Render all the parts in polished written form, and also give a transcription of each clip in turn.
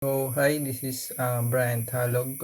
So hi, this is Brian Talog.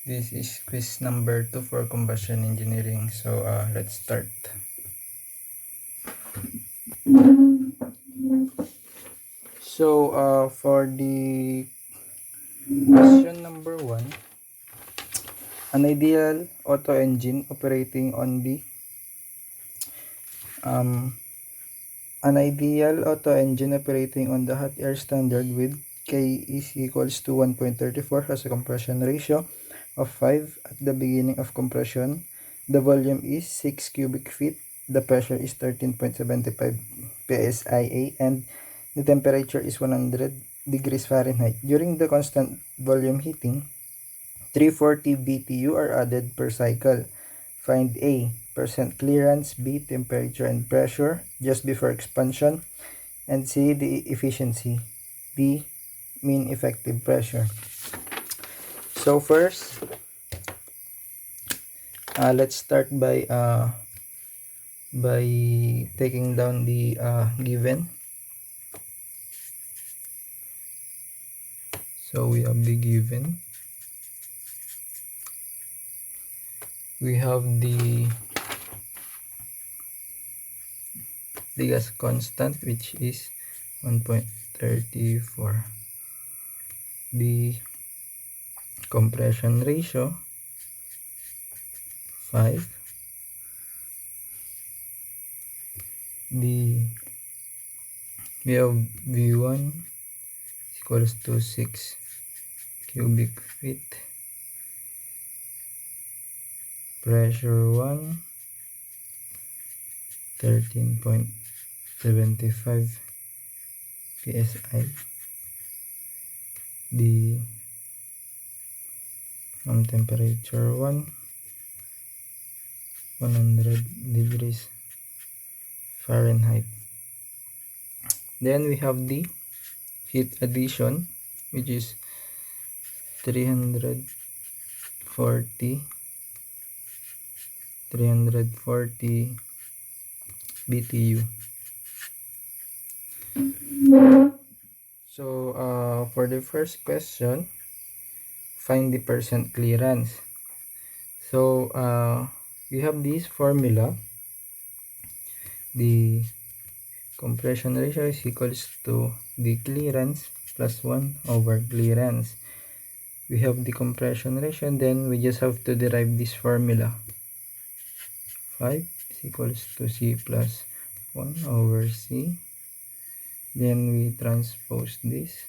This is quiz number 2 for combustion engineering. So let's start. So for the question number 1, an ideal auto engine operating on the um, an ideal auto engine operating on the hot air standard with K is equals to 1.34 has a compression ratio of 5 at the beginning of compression. The volume is 6 cubic feet. The pressure is 13.75 psia and the temperature is 100 degrees Fahrenheit. During the constant volume heating, 340 BTU are added per cycle. Find A, percent clearance, B, temperature and pressure just before expansion, and C, the efficiency, D, mean effective pressure. So first, let's start by taking down the given. So we have the given. We have the gas constant, which is 1.34. The compression ratio 5. We have V1 equals to 6 cubic feet. Pressure 1, 13.75 psi. The temperature 100 degrees Fahrenheit. Then we have the heat addition, which is 340 BTU. So for the first question, find the percent clearance. So we have this formula. The compression ratio is equals to the clearance plus 1 over clearance. We have the compression ratio, and then we just have to derive this formula. 5 is equals to C plus 1 over C. Then we transpose this.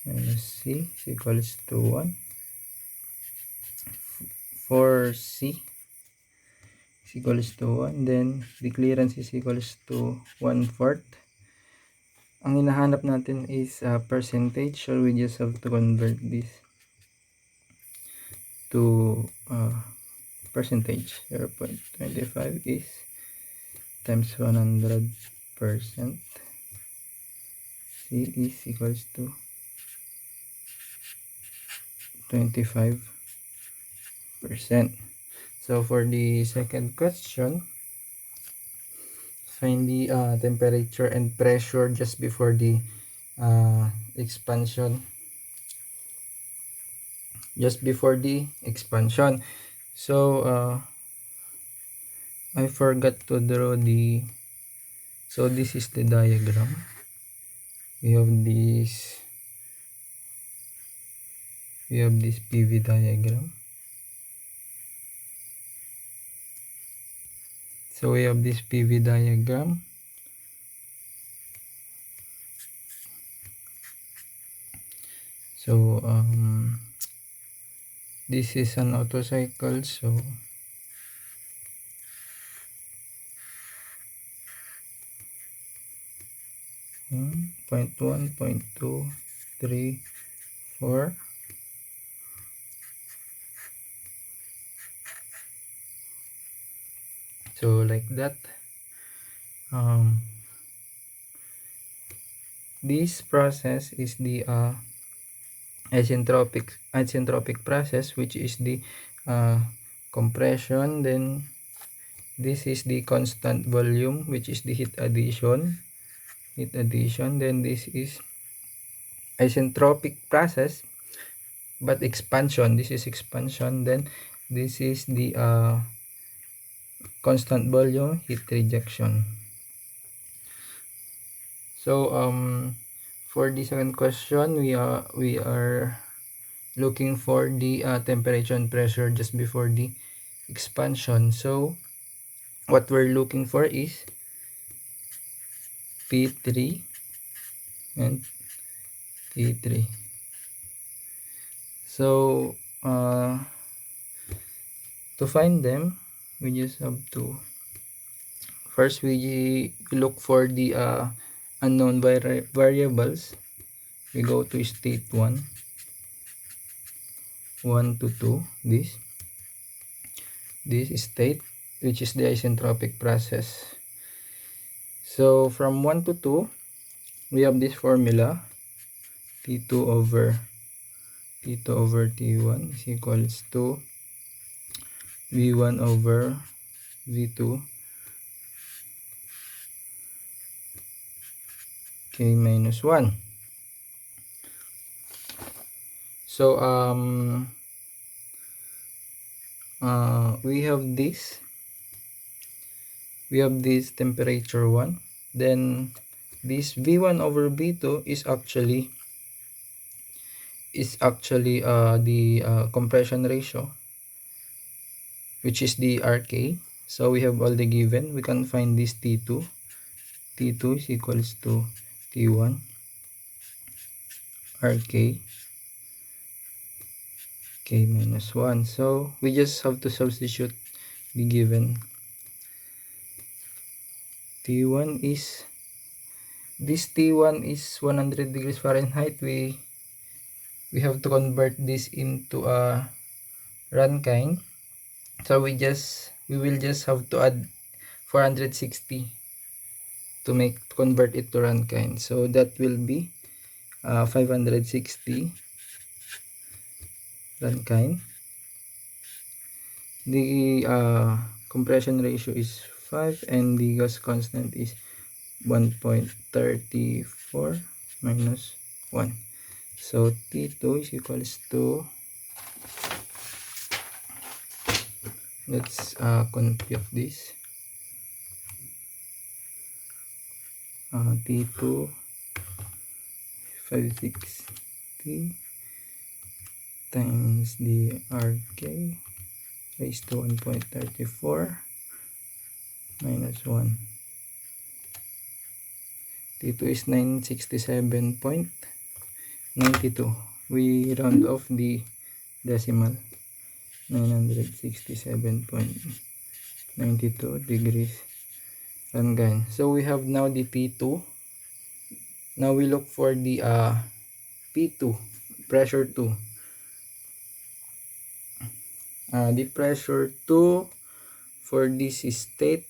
Minus C is equals to 1. For C is equals to 1. Then the clearance is equals to 1/4. Ang hinahanap natin is percentage, so we just have to convert this to percentage. 0.25 is times 100%. C is equals to 25%. So for the second question, find the temperature and pressure just before the expansion. So I forgot to draw the, so this is the diagram. We have this PV diagram. So we have this PV diagram. So this is an auto cycle, so point 1, point 2, 3, 4. So like that. This process is the isentropic process, which is the compression. Then this is the constant volume, which is the heat addition. Then this is isentropic process, but expansion, this is expansion, then this is the constant volume heat rejection. So for the second question, we are looking for the temperature and pressure just before the expansion. So what we're looking for is P3 and T3. So to find them, we just have to first we look for the unknown variables. We go to state 1 to 2, this state, which is the isentropic process. So from 1 to 2, we have this formula, T2 over T1 is equals to V1 over V2 K minus 1. So we have this temperature 1, then this V1 over V2 is actually the compression ratio, which is the RK. So we have all the given. We can find this T2 is equals to T1 RK K minus 1. So we just have to substitute the given. T1 is 100 degrees Fahrenheit. We have to convert this into a Rankine. So we will just have to add 460 to convert it to Rankine. So that will be 560 Rankine. The compression ratio is 5 and the gas constant is 1.34 minus 1. So T2 is equals to, let's compute this. T2 560 times the RK raised to 1.34 minus 1. T2 is 967.92. We round off the decimal. 967.92 degrees Fahrenheit. So we have now the P2. Now we look for the P2, pressure 2. The pressure 2 for this state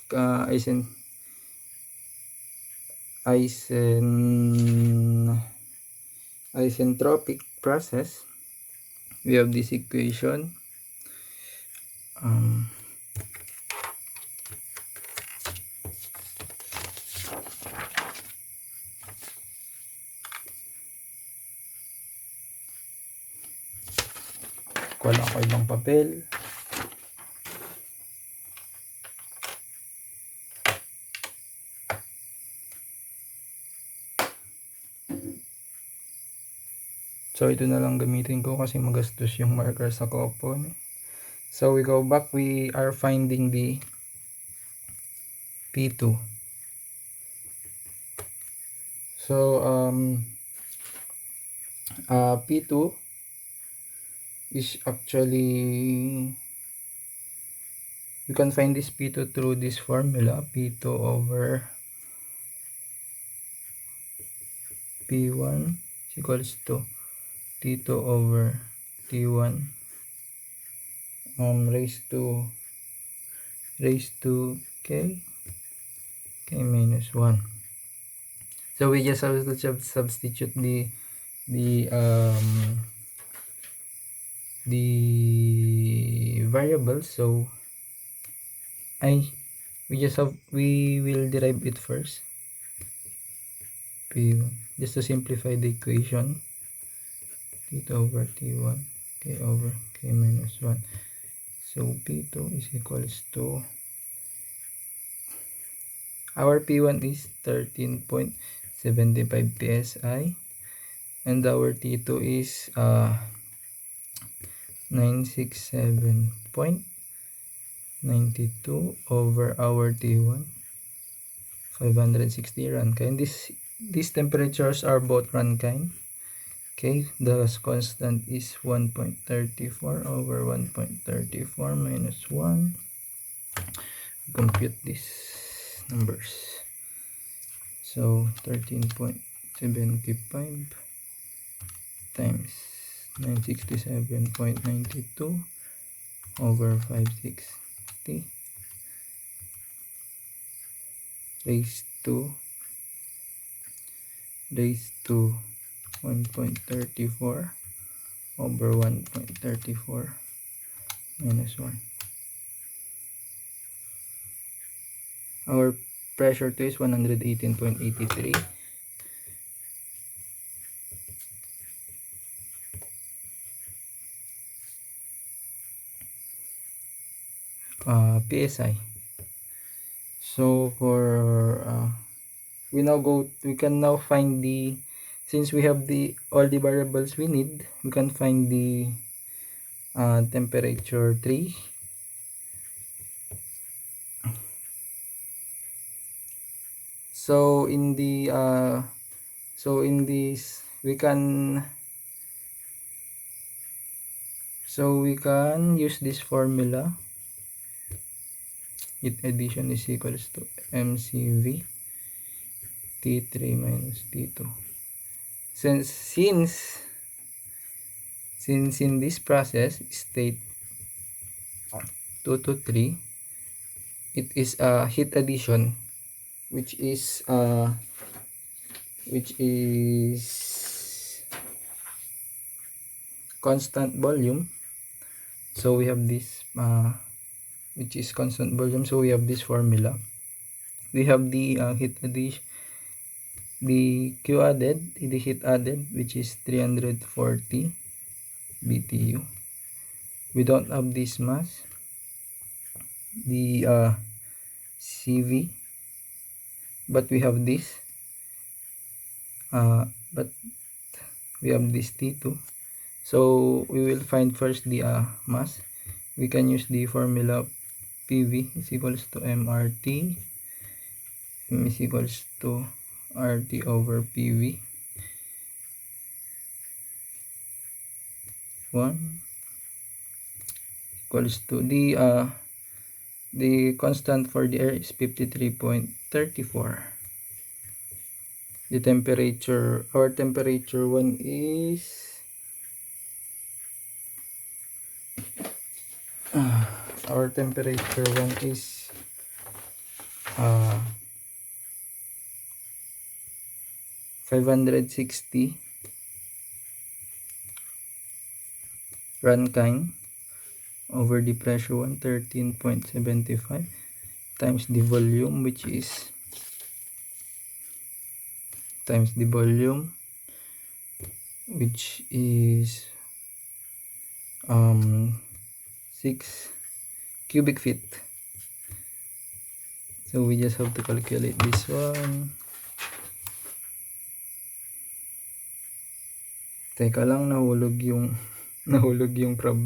isentropic process. We have this equation. Kuha lang ako ibang papel. So ito na lang gamitin ko kasi magastos yung marker sa coupon. So we go back, we are finding the P2. So P2 is actually, we can find this P2 through this formula, P2 over P1 is equals to T2 over T1 raised to K minus 1. So we just have to substitute the variables. So we will derive it first, P1, just to simplify the equation. T2 over T1, K over K minus 1. So P2 is equals to, our P1 is 13.75 psi, and our T2 is 967.92 over our T1, 560 Rankine. These temperatures are both Rankine. Okay, the constant is 1.34 over 1.34 minus 1. Compute these numbers. So 13.75 times 967.92 over 560 raised to 1.34 over 1.34 minus 1. Our pressure 2 is 118.83. PSI. So for we can now find the, since we have all the variables we need, we can find the temperature 3. So in this we can use this formula. Heat addition is equals to mcv T3 minus T2. Since in this process state 2 to 3, it is a heat addition which is constant volume. So we have this which is constant volume, so we have this formula. We have the heat addition, the Q added, the heat added, which is 340 BTU. We don't have this mass, the CV, but we have this but we have this T2. So we will find first the mass. We can use the formula PV is equals to MRT. M is equals to RT over PV. 1 equals to the constant for the air is 53.34. The temperature, our temperature 1 is our temperature 1 is 560 Rankine over the pressure 113.75 times the volume, which is 6 cubic feet. So we just have to calculate this one. Teka lang, nahulog yung problem.